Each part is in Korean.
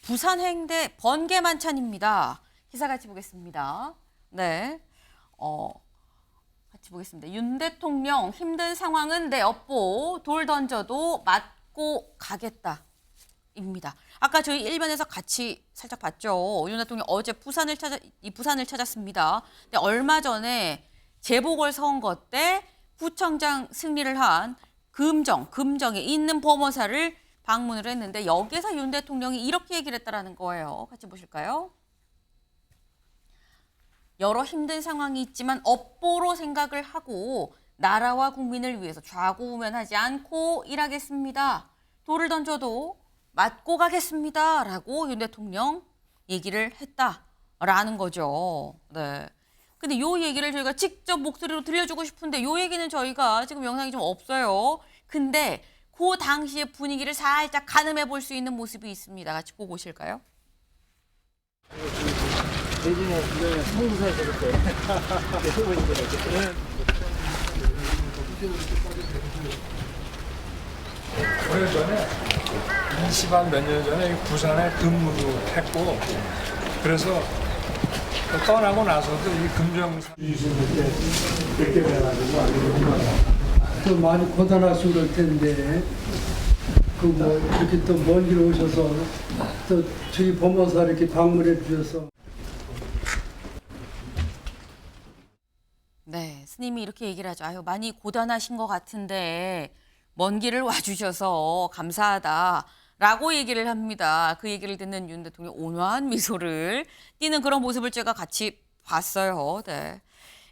부산행대 번개만찬입니다. 기사 같이 보겠습니다. 네, 같이 보겠습니다. 윤 대통령 힘든 상황은 내 업보 돌 던져도 맞고 가겠다.입니다. 아까 저희 일면에서 같이 살짝 봤죠. 윤 대통령 어제 부산을 찾았습니다. 근데 얼마 전에 재보궐선거 때 구청장 승리를 한 금정에 있는 범어사를 방문을 했는데 여기에서 윤 대통령이 이렇게 얘기를 했다라는 거예요. 같이 보실까요? 여러 힘든 상황이 있지만 업보로 생각을 하고 나라와 국민을 위해서 좌고우면하지 않고 일하겠습니다. 돌을 던져도 맞고 가겠습니다. 라고 윤 대통령 얘기를 했다라는 거죠. 네. 근데 요 얘기를 저희가 직접 목소리로 들려주고 싶은데 요 얘기는 저희가 지금 영상이 좀 없어요. 근데 그 당시의 분위기를 살짝 가늠해 볼 수 있는 모습이 있습니다. 같이 보고 오실까요? 예전에 성부사에서 그때 후보님들 오래전에 20한 몇 년 전에 부산에 근무도 했고 그래서 떠나고 나서도 이 금정산 그때 돼가지고 또 많이 고단하시고 그럴 텐데 그 뭐 이렇게 또 먼 길 오셔서 또 저희 범어사 이렇게 방문해 주셔서 네, 스님이 이렇게 얘기를 하죠. 아유, 많이 고단하신 것 같은데 먼 길을 와주셔서 감사하다라고 얘기를 합니다. 그 얘기를 듣는 윤 대통령 온화한 미소를 띠는 그런 모습을 제가 같이 봤어요. 네.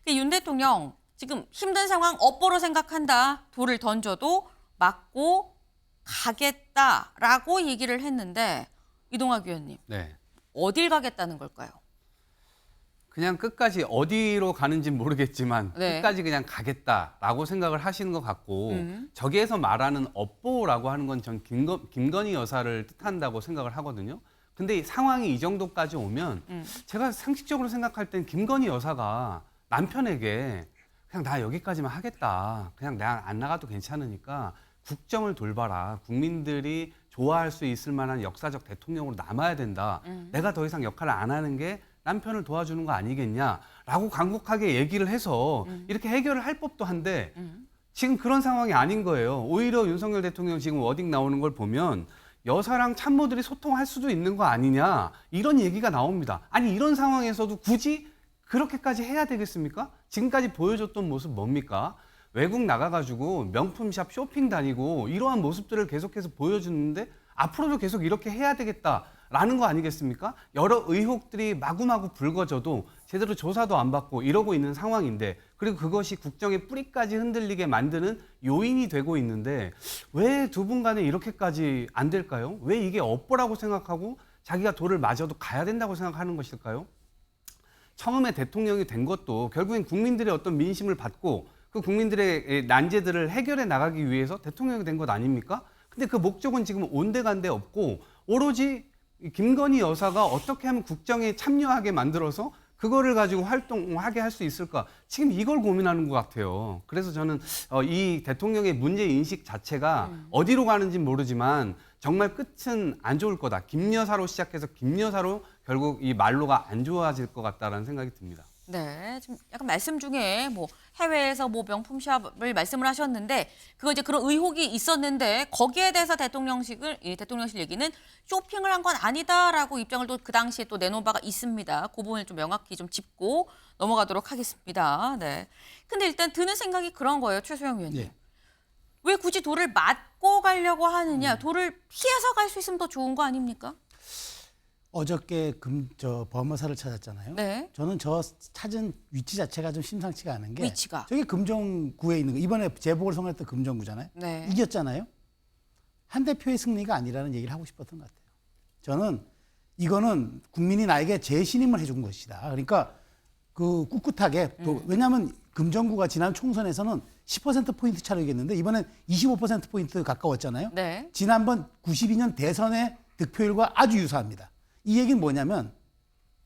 윤 대통령 지금 힘든 상황 업보로 생각한다. 돌을 던져도 맞고 가겠다라고 얘기를 했는데 이동학 위원님, 네. 어딜 가겠다는 걸까요? 그냥 끝까지 어디로 가는지 모르겠지만 네. 끝까지 그냥 가겠다라고 생각을 하시는 것 같고 저기에서 말하는 업보라고 하는 건 전 김건희 여사를 뜻한다고 생각을 하거든요. 근데 이 상황이 이 정도까지 오면 제가 상식적으로 생각할 땐 김건희 여사가 남편에게 그냥 나 여기까지만 하겠다. 그냥 내가 안 나가도 괜찮으니까 국정을 돌봐라. 국민들이 좋아할 수 있을 만한 역사적 대통령으로 남아야 된다. 내가 더 이상 역할을 안 하는 게 남편을 도와주는 거 아니겠냐라고 간곡하게 얘기를 해서 이렇게 해결을 할 법도 한데 지금 그런 상황이 아닌 거예요. 오히려 윤석열 대통령 지금 워딩 나오는 걸 보면 여사랑 참모들이 소통할 수도 있는 거 아니냐 이런 얘기가 나옵니다. 아니 이런 상황에서도 굳이 그렇게까지 해야 되겠습니까? 지금까지 보여줬던 모습 뭡니까? 외국 나가가지고 명품샵 쇼핑 다니고 이러한 모습들을 계속해서 보여주는데 앞으로도 계속 이렇게 해야 되겠다라는 거 아니겠습니까? 여러 의혹들이 마구마구 불거져도 제대로 조사도 안 받고 이러고 있는 상황인데 그리고 그것이 국정의 뿌리까지 흔들리게 만드는 요인이 되고 있는데 왜 두 분 간에 이렇게까지 안 될까요? 왜 이게 업보라고 생각하고 자기가 돌을 맞아도 가야 된다고 생각하는 것일까요? 처음에 대통령이 된 것도 결국엔 국민들의 어떤 민심을 받고 그 국민들의 난제들을 해결해 나가기 위해서 대통령이 된 것 아닙니까? 근데 그 목적은 지금 온데간데 없고 오로지 김건희 여사가 어떻게 하면 국정에 참여하게 만들어서 그거를 가지고 활동하게 할 수 있을까? 지금 이걸 고민하는 것 같아요. 그래서 저는 이 대통령의 문제인식 자체가 어디로 가는지 모르지만 정말 끝은 안 좋을 거다. 김여사로 시작해서 김여사로 결국 이 말로가 안 좋아질 것 같다라는 생각이 듭니다. 네, 지금 약간 말씀 중에 뭐 해외에서 뭐 명품샵을 말씀을 하셨는데 그거 이제 그런 의혹이 있었는데 거기에 대해서 대통령실 얘기는 쇼핑을 한 건 아니다라고 입장을 또 그 당시에 또 내놓은 바가 있습니다. 그 부분을 좀 명확히 좀 짚고 넘어가도록 하겠습니다. 네. 근데 일단 드는 생각이 그런 거예요, 최소영 위원님. 예. 왜 굳이 돌을 맞고 가려고 하느냐? 돌을 피해서 갈 수 있으면 더 좋은 거 아닙니까? 어저께 범어사를 찾았잖아요. 네. 저는 저 찾은 위치 자체가 좀 심상치가 않은 게 위치가. 저기 금정구에 있는 거 이번에 재보궐선거 때 금정구잖아요. 네. 이겼잖아요. 한 대표의 승리가 아니라는 얘기를 하고 싶었던 것 같아요. 저는 이거는 국민이 나에게 재신임을 해준 것이다. 그러니까 그 꿋꿋하게 또 왜냐하면 금정구가 지난 총선에서는 10%포인트 차로 이겼는데 이번엔 25%포인트 가까웠잖아요. 네. 지난번 92년 대선의 득표율과 아주 유사합니다. 이 얘기는 뭐냐면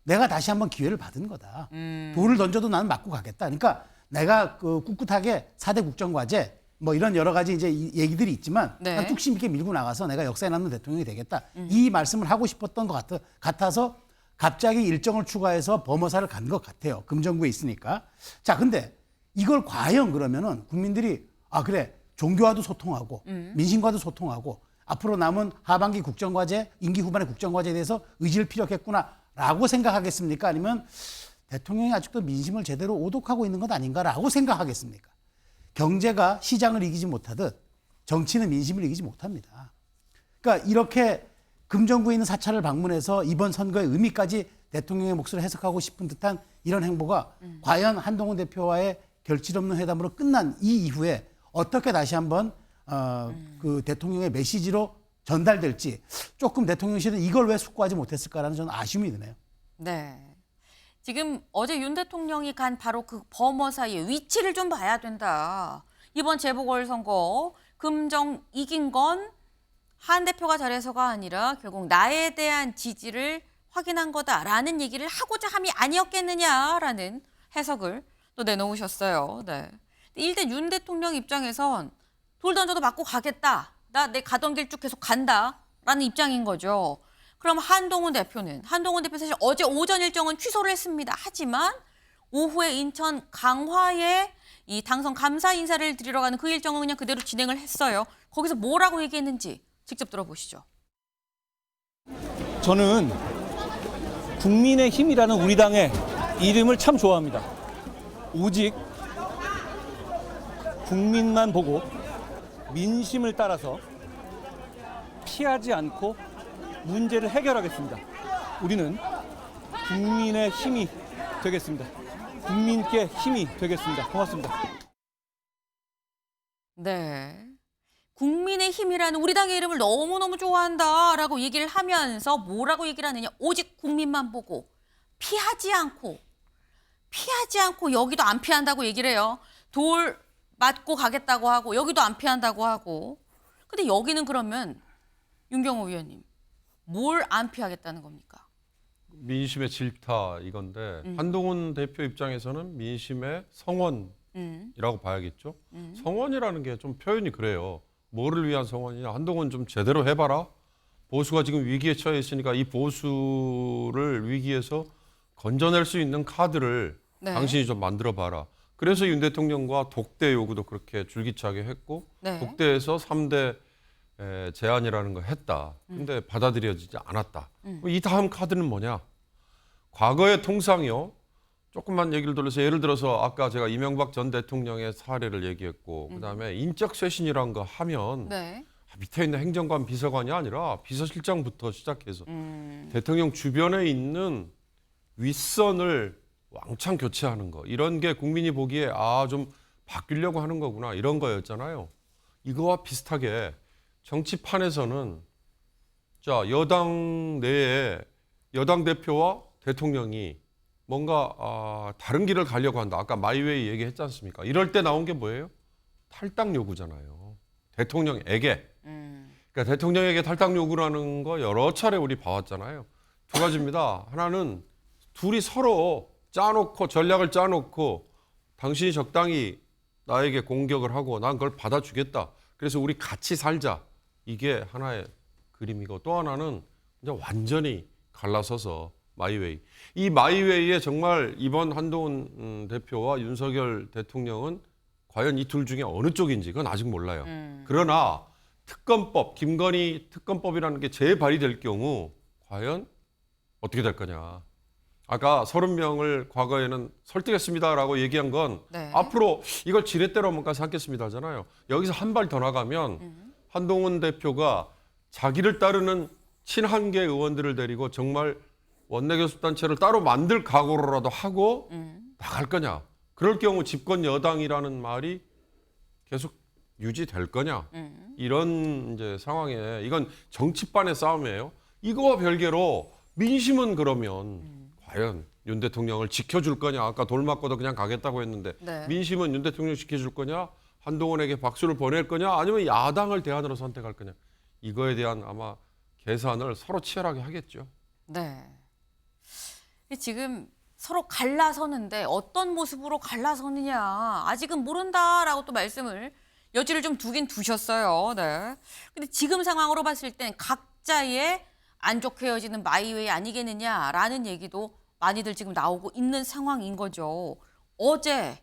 내가 다시 한번 기회를 받은 거다. 돌을 던져도 나는 맞고 가겠다. 그러니까 내가 그 꿋꿋하게 4대 국정과제 뭐 이런 여러 가지 이제 얘기들이 있지만 네. 난 뚝심 있게 밀고 나가서 내가 역사에 남는 대통령이 되겠다. 이 말씀을 하고 싶었던 것 같아서 갑자기 일정을 추가해서 범어사를 간 것 같아요. 금정구에 있으니까. 자, 근데 이걸 과연 그러면은 국민들이 아 그래 종교와도 소통하고 민심과도 소통하고 앞으로 남은 하반기 국정과제, 임기 후반의 국정과제에 대해서 의지를 피력했구나라고 생각하겠습니까? 아니면 대통령이 아직도 민심을 제대로 오독하고 있는 것 아닌가라고 생각하겠습니까? 경제가 시장을 이기지 못하듯 정치는 민심을 이기지 못합니다. 그러니까 이렇게 금정구에 있는 사찰을 방문해서 이번 선거의 의미까지 대통령의 몫을 해석하고 싶은 듯한 이런 행보가 과연 한동훈 대표와의 결실 없는 회담으로 끝난 이 이후에 어떻게 다시 한번 그 대통령의 메시지로 전달될지 조금 대통령실은 이걸 왜 숙고하지 못했을까라는 저는 아쉬움이 드네요. 네. 지금 어제 윤 대통령이 간 바로 그 범어사의 위치를 좀 봐야 된다. 이번 재보궐선거 금정 이긴 건 한 대표가 잘해서가 아니라 결국 나에 대한 지지를 확인한 거다라는 얘기를 하고자 함이 아니었겠느냐라는 해석을 또 내놓으셨어요. 네. 일단 윤 대통령 입장에선 돌 던져도 맞고 가겠다. 나 내 가던 길 쭉 계속 간다라는 입장인 거죠. 그럼 한동훈 대표 사실 어제 오전 일정은 취소를 했습니다. 하지만 오후에 인천 강화에 이 당선 감사 인사를 드리러 가는 그 일정은 그냥 그대로 진행을 했어요. 거기서 뭐라고 얘기했는지 직접 들어보시죠. 저는 국민의힘이라는 우리 당의 이름을 참 좋아합니다. 오직 국민만 보고 민심을 따라서 피하지 않고 문제를 해결하겠습니다. 우리는 국민의 힘이 되겠습니다. 국민께 힘이 되겠습니다. 고맙습니다. 네. 국민의힘이라는 우리 당의 이름을 너무너무 좋아한다라고 얘기를 하면서 뭐라고 얘기를 하느냐. 오직 국민만 보고 피하지 않고 여기도 안 피한다고 얘기를 해요. 돌 맞고 가겠다고 하고 여기도 안 피한다고 하고. 근데 여기는 그러면 윤경호 위원님 뭘 안 피하겠다는 겁니까? 민심의 질타 이건데 한동훈 대표 입장에서는 민심의 성원이라고 봐야겠죠. 성원이라는 게 좀 표현이 그래요. 뭐를 위한 성원이냐. 한동훈 좀 제대로 해봐라. 보수가 지금 위기에 처해 있으니까 이 보수를 위기에서 건져낼 수 있는 카드를 네. 당신이 좀 만들어봐라. 그래서 윤 대통령과 독대 요구도 그렇게 줄기차게 했고 네. 독대에서 3대 제안이라는 거 했다. 근데 받아들여지지 않았다. 이 다음 카드는 뭐냐? 과거의 통상이요. 조금만 얘기를 돌려서 예를 들어서 아까 제가 이명박 전 대통령의 사례를 얘기했고 그다음에 인적 쇄신이란 거 하면 네. 밑에 있는 행정관 비서관이 아니라 비서실장부터 시작해서 대통령 주변에 있는 윗선을 왕창 교체하는 거 이런 게 국민이 보기에 좀 바뀌려고 하는 거구나 이런 거였잖아요. 이거와 비슷하게 정치판에서는 자 여당 내에 여당 대표와 대통령이 뭔가 다른 길을 가려고 한다. 아까 마이웨이 얘기했지 않습니까? 이럴 때 나온 게 뭐예요? 탈당 요구잖아요. 대통령에게. 그러니까 대통령에게 탈당 요구라는 거 여러 차례 우리 봐왔잖아요. 두 가지입니다. 하나는 둘이 서로 짜놓고 전략을 짜놓고 당신이 적당히 나에게 공격을 하고 난 그걸 받아주겠다. 그래서 우리 같이 살자. 이게 하나의 그림이고 또 하나는 이제 완전히 갈라서서 마이웨이. 이 마이웨이에 정말 이번 한동훈 대표와 윤석열 대통령은 과연 이 둘 중에 어느 쪽인지 그건 아직 몰라요. 그러나 특검법, 김건희 특검법이라는 게 재발의될 경우 과연 어떻게 될 거냐. 아까 30명을 과거에는 설득했습니다라고 얘기한 건 네. 앞으로 이걸 지렛대로 한번까지 삼겠습니다 하잖아요. 여기서 한 발 더 나가면 한동훈 대표가 자기를 따르는 친한계 의원들을 데리고 정말 원내교섭단체를 따로 만들 각오로라도 하고 나갈 거냐. 그럴 경우 집권 여당이라는 말이 계속 유지될 거냐. 이런 이제 상황에 이건 정치판의 싸움이에요. 이거와 별개로 민심은 그러면 과연 윤 대통령을 지켜줄 거냐. 아까 돌 맞고도 그냥 가겠다고 했는데 네. 민심은 윤 대통령 지켜줄 거냐. 한동훈에게 박수를 보낼 거냐. 아니면 야당을 대안으로 선택할 거냐. 이거에 대한 아마 계산을 서로 치열하게 하겠죠. 네. 지금 서로 갈라서는데 어떤 모습으로 갈라서느냐 아직은 모른다라고 또 말씀을 여지를 좀 두긴 두셨어요. 네. 근데 지금 상황으로 봤을 땐 각자의 안 좋게 헤어지는 마이웨이 아니겠느냐라는 얘기도 많이들 지금 나오고 있는 상황인 거죠. 어제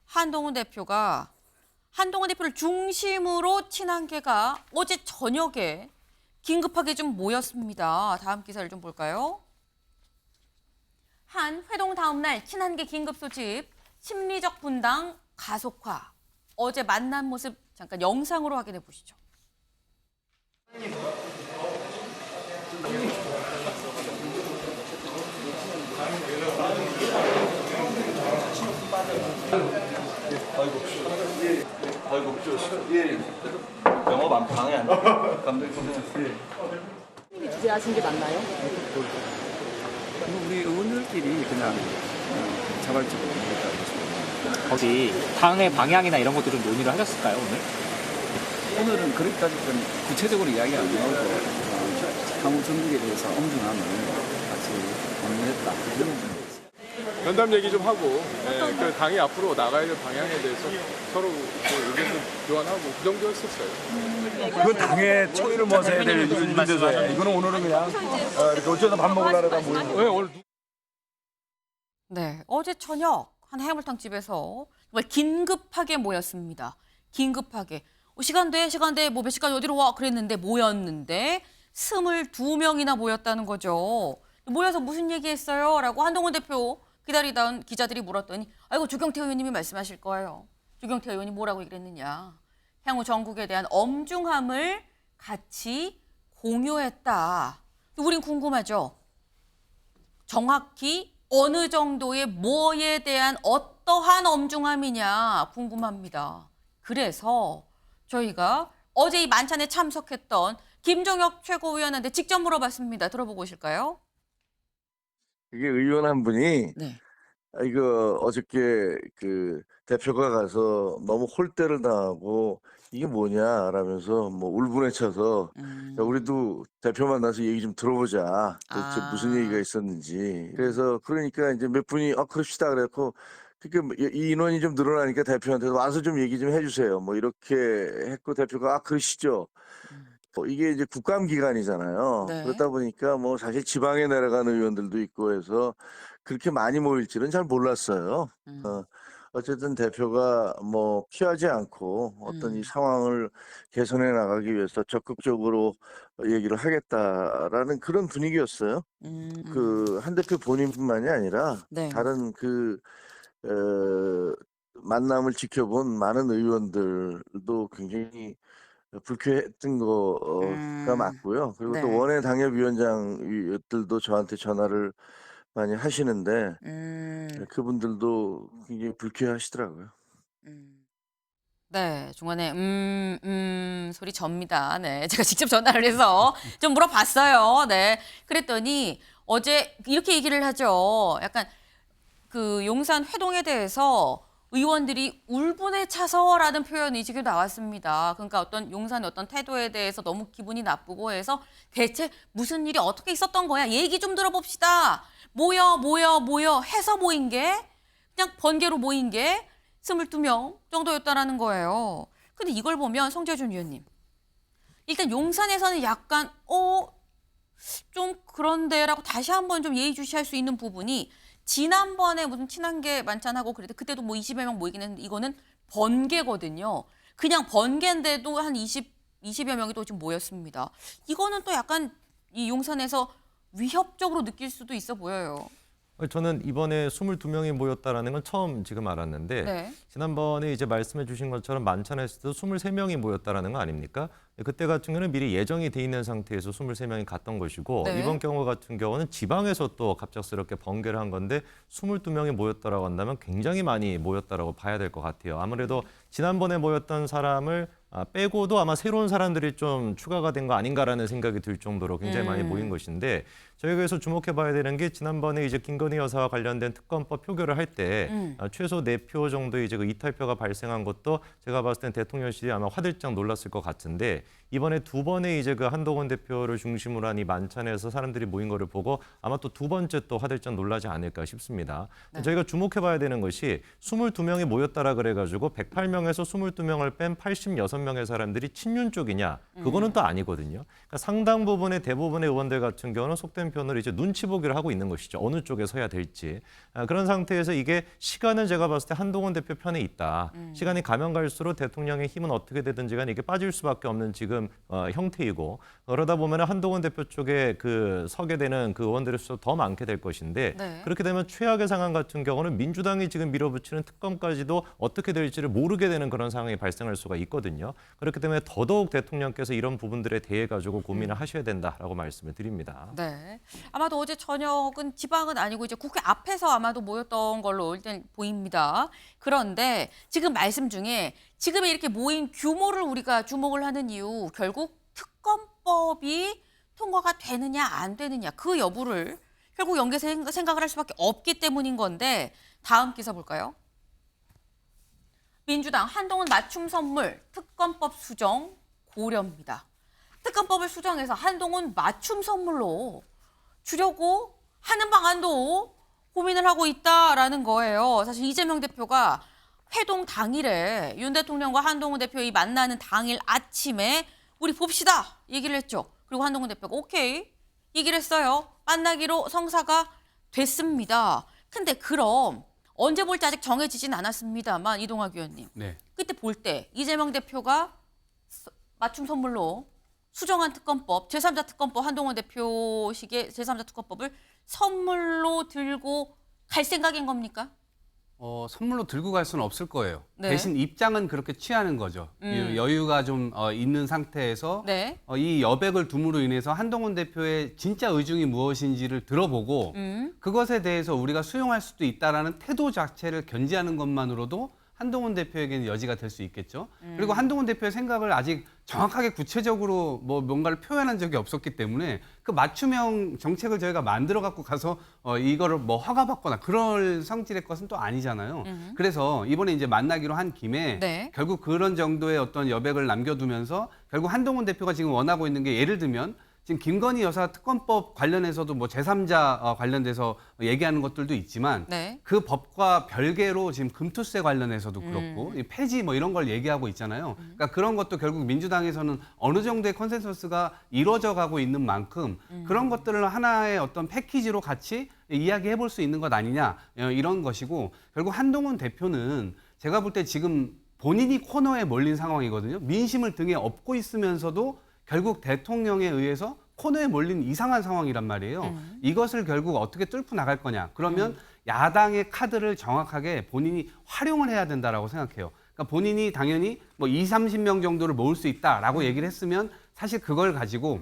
한동훈 대표를 중심으로 친한계가 어제 저녁에 긴급하게 좀 모였습니다. 다음 기사를 좀 볼까요? 한 회동 다음 날 친한계 긴급 소집, 심리적 분당 가속화. 어제 만난 모습 잠깐 영상으로 확인해 보시죠. 영업 안 방해 안 돼. 감독님 고생하셨어요. 님이 주재하신 게 맞나요? 우리 의원들끼리 그냥 자발적으로 했다. 어디 당의 방향이나 이런 것도 좀 논의를 하셨을까요, 오늘? 오늘은 그렇게까지는 구체적으로 이야기 안 나오고 향후 전국에 대해서 엄중함을 같이 논의했다. 그런 부분이었어요. 면담 얘기 좀 하고 그 당이 앞으로 나가야 될 방향에 대해서 서로 의견 교환하고 그 정도였었어요. 그건 당의 총의를 모아서 해야 될 문제죠. 이거는 오늘은 그냥 이렇게 어쩌다 밥 먹으려다 모인 거예요. 오늘 네, 어제 저녁 한 해물탕 집에서 정말 긴급하게 모였습니다. 긴급하게. 시간 돼, 뭐 몇 시까지 어디로 와? 그랬는데 모였는데 22명이나 모였다는 거죠. 모여서 무슨 얘기했어요? 라고 한동훈 대표 기다리던 기자들이 물었더니 아이고 조경태 의원님이 말씀하실 거예요. 조경태 의원이 뭐라고 얘기를 했느냐. 향후 전국에 대한 엄중함을 같이 공유했다. 우린 궁금하죠. 정확히 어느 정도의 뭐에 대한 어떠한 엄중함이냐 궁금합니다. 그래서 저희가 어제 이 만찬에 참석했던 김종혁 최고위원한테 직접 물어봤습니다. 들어보고 오실까요? 이게 의원 한 분이 네. 이거 어저께 그 대표가 가서 너무 홀대를 당하고 이게 뭐냐라면서 뭐 울분에 쳐서 야, 우리도 대표 만나서 얘기 좀 들어보자. 도대체 무슨 얘기가 있었는지. 그래서 그러니까 이제 몇 분이 그럽시다 그래갖고 이 인원이 좀 늘어나니까 대표한테 와서 좀 얘기 좀 해주세요. 뭐 이렇게 했고 대표가 그러시죠. 이게 이제 국감 기간이잖아요. 네. 그렇다 보니까 뭐 사실 지방에 내려가는 의원들도 있고 해서 그렇게 많이 모일 줄은 잘 몰랐어요. 어쨌든 대표가 뭐 피하지 않고 어떤 이 상황을 개선해 나가기 위해서 적극적으로 얘기를 하겠다라는 그런 분위기였어요. 그 한 대표 본인뿐만이 아니라 네. 다른 만남을 지켜본 많은 의원들도 굉장히 불쾌했던 거가 맞고요. 그리고 네. 또 원외 당협위원장들도 저한테 전화를 많이 하시는데 그분들도 굉장히 불쾌하시더라고요. 네, 중간에 소리 접니다. 네, 제가 직접 전화를 해서 좀 물어봤어요. 네, 그랬더니 어제 이렇게 얘기를 하죠. 약간 그 용산 회동에 대해서 의원들이 울분에 차서라는 표현이 지금 나왔습니다. 그러니까 어떤 용산의 어떤 태도에 대해서 너무 기분이 나쁘고 해서 대체 무슨 일이 어떻게 있었던 거야? 얘기 좀 들어봅시다. 모여 해서 모인 게 그냥 번개로 모인 게 22명 정도였다라는 거예요. 근데 이걸 보면 성재준 위원님. 일단 용산에서는 약간 좀 그런데라고 다시 한번 좀 예의주시할 수 있는 부분이 지난번에 무슨 친한계 만찬하고 그래도 그때도 뭐 20여 명 모이긴 했는데 이거는 번개거든요. 그냥 번개인데도 한 20여 명이 또 지금 모였습니다. 이거는 또 약간 이 용산에서 위협적으로 느낄 수도 있어 보여요. 저는 이번에 22명이 모였다라는 건 처음 지금 알았는데 네. 지난번에 이제 말씀해 주신 것처럼 만찬했을 때도 23명이 모였다라는 거 아닙니까? 그때 같은 경우는 미리 예정이 돼 있는 상태에서 23명이 갔던 것이고 네. 이번 경우 같은 경우는 지방에서 또 갑작스럽게 번개를 한 건데 22명이 모였다라고 한다면 굉장히 많이 모였다라고 봐야 될 것 같아요. 아무래도 지난번에 모였던 사람을 빼고도 아마 새로운 사람들이 좀 추가가 된 거 아닌가라는 생각이 들 정도로 굉장히 많이 모인 것인데 저희가 그래서 주목해 봐야 되는 게 지난번에 이제 김건희 여사와 관련된 특검법 표결을 할 때 최소 4표 정도 이제 그 이탈표가 발생한 것도 제가 봤을 땐 대통령실이 아마 화들짝 놀랐을 것 같은데 이번에 두 번의 이제 그 한동훈 대표를 중심으로 한 이 만찬에서 사람들이 모인 거를 보고 아마 또 두 번째 또 화들짝 놀라지 않을까 싶습니다. 저희가 주목해봐야 되는 것이 22명이 모였다라 그래가지고 108명에서 22명을 뺀 86명의 사람들이 친윤 쪽이냐? 그거는 또 아니거든요. 그러니까 상당 부분의 대부분의 의원들 같은 경우는 속된 표현으로 이제 눈치 보기를 하고 있는 것이죠. 어느 쪽에 서야 될지. 그런 상태에서 이게 시간은 제가 봤을 때 한동훈 대표 편에 있다. 시간이 가면 갈수록 대통령의 힘은 어떻게 되든지 간에 이게 빠질 수밖에 없는 지금 형태이고 그러다 보면 한동훈 대표 쪽에 그 서게 되는 그 의원들의 수도 더 많게 될 것인데 네. 그렇게 되면 최악의 상황 같은 경우는 민주당이 지금 밀어붙이는 특검까지도 어떻게 될지를 모르게 되는 그런 상황이 발생할 수가 있거든요. 그렇기 때문에 더더욱 대통령께서 이런 부분들에 대해 가지고 고민을 하셔야 된다라고 말씀을 드립니다. 네. 아마도 어제 저녁은 지방은 아니고 이제 국회 앞에서 아마도 모였던 걸로 일단 보입니다. 그런데 지금 말씀 중에 지금 이렇게 모인 규모를 우리가 주목을 하는 이유 결국 특검법이 통과가 되느냐 안 되느냐 그 여부를 결국 연계해서 생각을 할 수밖에 없기 때문인 건데 다음 기사 볼까요? 민주당 한동훈 맞춤 선물 특검법 수정 고려입니다. 특검법을 수정해서 한동훈 맞춤 선물로 주려고 하는 방안도 고민을 하고 있다라는 거예요. 사실 이재명 대표가 회동 당일에 윤 대통령과 한동훈 대표의 만나는 당일 아침에 우리 봅시다 얘기를 했죠. 그리고 한동훈 대표가 오케이 얘기를 했어요. 만나기로 성사가 됐습니다. 근데 그럼 언제 볼지 아직 정해지진 않았습니다만 이동학 의원님. 네. 그때 볼 때 이재명 대표가 맞춤 선물로 수정한 특검법, 제3자 특검법 한동훈 대표식의 제3자 특검법을 선물로 들고 갈 생각인 겁니까? 선물로 들고 갈 수는 없을 거예요. 네. 대신 입장은 그렇게 취하는 거죠. 여유가 좀 있는 상태에서 네. 이 여백을 둠으로 인해서 한동훈 대표의 진짜 의중이 무엇인지를 들어보고 그것에 대해서 우리가 수용할 수도 있다라는 태도 자체를 견지하는 것만으로도 한동훈 대표에게는 여지가 될 수 있겠죠. 그리고 한동훈 대표의 생각을 아직 정확하게 구체적으로 뭐 뭔가를 표현한 적이 없었기 때문에 그 맞춤형 정책을 저희가 만들어 갖고 가서 이거를 뭐 허가받거나 그럴 성질의 것은 또 아니잖아요. 그래서 이번에 이제 만나기로 한 김에 네. 결국 그런 정도의 어떤 여백을 남겨두면서 결국 한동훈 대표가 지금 원하고 있는 게 예를 들면 지금 김건희 여사 특검법 관련해서도 뭐 제3자 관련돼서 얘기하는 것들도 있지만 네. 그 법과 별개로 지금 금투세 관련해서도 그렇고 이 폐지 뭐 이런 걸 얘기하고 있잖아요. 그러니까 그런 것도 결국 민주당에서는 어느 정도의 컨센서스가 이루어져 가고 있는 만큼 그런 것들을 하나의 어떤 패키지로 같이 이야기해 볼 수 있는 것 아니냐 이런 것이고 결국 한동훈 대표는 제가 볼 때 지금 본인이 코너에 몰린 상황이거든요. 민심을 등에 업고 있으면서도 결국 대통령에 의해서 코너에 몰린 이상한 상황이란 말이에요. 이것을 결국 어떻게 뚫고 나갈 거냐. 그러면 야당의 카드를 정확하게 본인이 활용을 해야 된다라고 생각해요. 그러니까 본인이 당연히 뭐 20-30명 정도를 모을 수 있다라고 얘기를 했으면 사실 그걸 가지고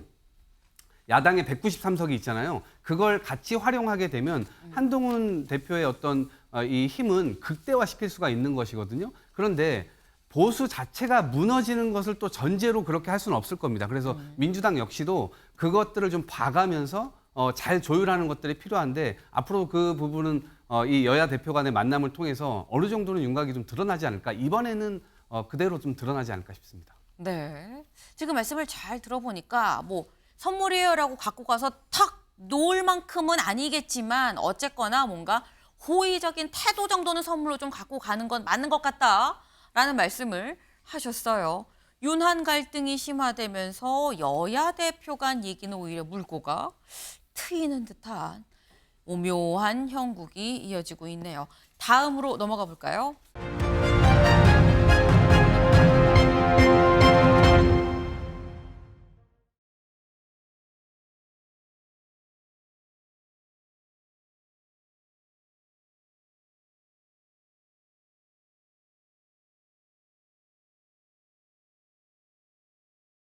야당에 193석이 있잖아요. 그걸 같이 활용하게 되면 한동훈 대표의 어떤 이 힘은 극대화시킬 수가 있는 것이거든요. 그런데 보수 자체가 무너지는 것을 또 전제로 그렇게 할 수는 없을 겁니다. 그래서 민주당 역시도 그것들을 좀 봐가면서 잘 조율하는 것들이 필요한데 앞으로 그 부분은 이 여야 대표 간의 만남을 통해서 어느 정도는 윤곽이 좀 드러나지 않을까. 이번에는 그대로 좀 드러나지 않을까 싶습니다. 네. 지금 말씀을 잘 들어보니까 뭐 선물이에요라고 갖고 가서 탁 놓을 만큼은 아니겠지만 어쨌거나 뭔가 호의적인 태도 정도는 선물로 좀 갖고 가는 건 맞는 것 같다라는 말씀을 하셨어요. 윤한 갈등이 심화되면서 여야 대표 간 얘기는 오히려 물꼬가 트이는 듯한 오묘한 형국이 이어지고 있네요. 다음으로 넘어가 볼까요?